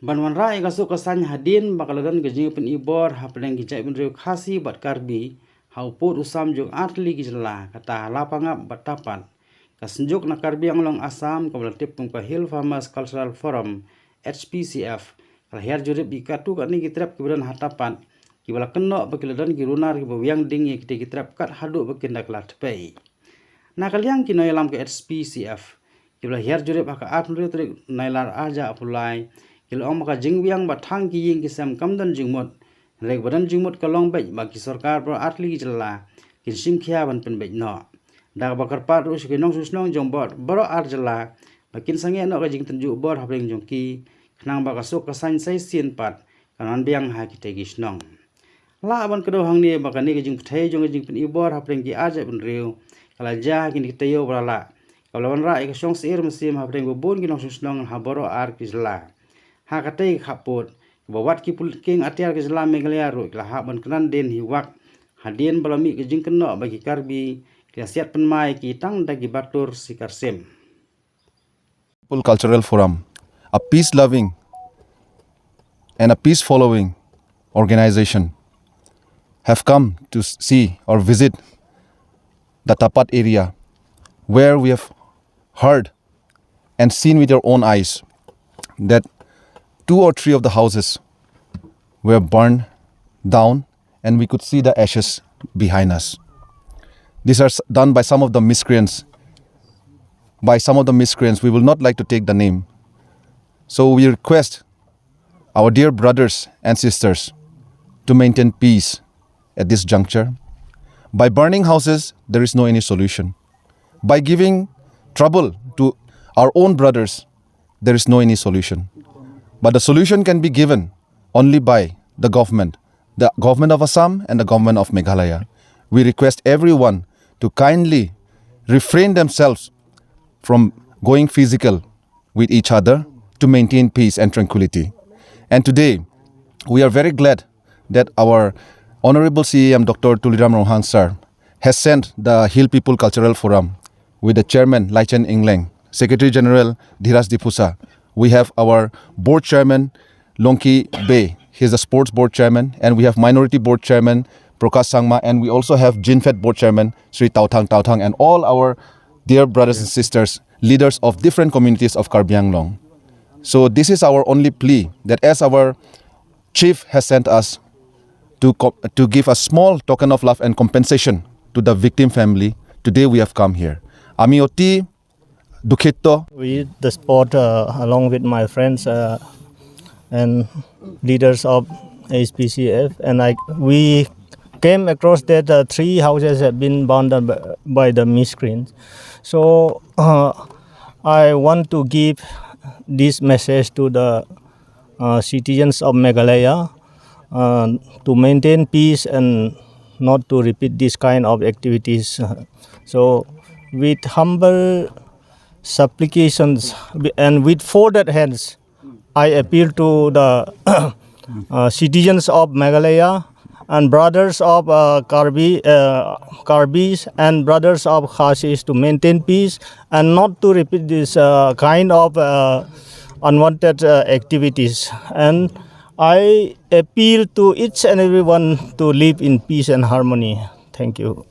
Ban Wanrah ega su ka Saiñ hadin bakaladan gajing pen ibor hapeleng gijai ben riu Khasi bat Karbi hauput usam jong atli gijla kata lapangap batapan kasenjuk na Karbi ang long Asam kabalatip pung ka Hill Farmers Cultural Forum Hpcf kalahir jurip ikatu kani gitrap kibadan hatapan kibala kenok bakiladan girunar kibawiyang ding ye kite gitrap kat haduk bakindak latpei na kalyang kinoy lam ke Hpcf kibala hir jurip haka atri trik nailar aja apulai kilo ong maka jingwiang batang ki ying kisam kamdan jingmut rek badan jingmut kalong bai bagi sarkar pro atli jela kin simkhia ban pen bai no dak bakar pat us kinong susnong jongbot baro arjela bakin Sangeh no ka jing Tynjuh bor habreng jongki khnang bakasuk ka Saiñ sai sin pat kanan biang ha ki tegi snong la ban kedo hang ni bakani ka jing pthai jong jing pen ibor habreng ki aja ben riu kala ja kin kitayo brala kalau Wanrah ka song sir musim habreng bobon kinong susnong ha baro ar kisla ha katei khaput bawat ki pulking atiar ke Islam Meghalaya ro kla ha ban kanan den hiwak hadien balami ke jing keno bagi Karbi kiasiat penmai ki tang dagi batur sikarsem Cultural Forum, a peace-loving and a peace-following organization, have come to see or visit the Tapat area where we have heard and seen with our own eyes that 2 or 3 of the houses were burned down and we could see the ashes behind us. These are done by some of the miscreants. We will not like to take the name. So we request our dear brothers and sisters to maintain peace at this juncture. By burning houses, there is no any solution. By giving trouble to our own brothers, there is no any solution. But the solution can be given only by the government of Assam and the government of Meghalaya. We request everyone to kindly refrain themselves from going physical with each other to maintain peace and tranquility. And today, we are very glad that our Honorable CEM Dr. Tuliram Rohang sir has sent the Hill People Cultural Forum with the chairman Laichen Ingleng, Secretary General Dhiras Dipusa. We have our board chairman Longki Bay, he is the sports board chairman, and we have minority board chairman Prakash Sangma, and we also have Jinfed board chairman Sri Tautang, and all our dear brothers and sisters, leaders of different communities of Karbi Anglong. So this is our only plea, that as our chief has sent us to give a small token of love and compensation to the victim family, today we have come here. Ami oti dukhito. We the sport along with my friends and leaders of Hpcf, and we came across that 3 houses have been burned by the miscreants. So I want to give this message to the citizens of Meghalaya to maintain peace and not to repeat this kind of activities. So with humble supplications and with folded hands, I appeal to the citizens of Meghalaya and brothers of Karbis and brothers of Khasis to maintain peace and not to repeat this kind of unwanted activities. And I appeal to each and everyone to live in peace and harmony. Thank you.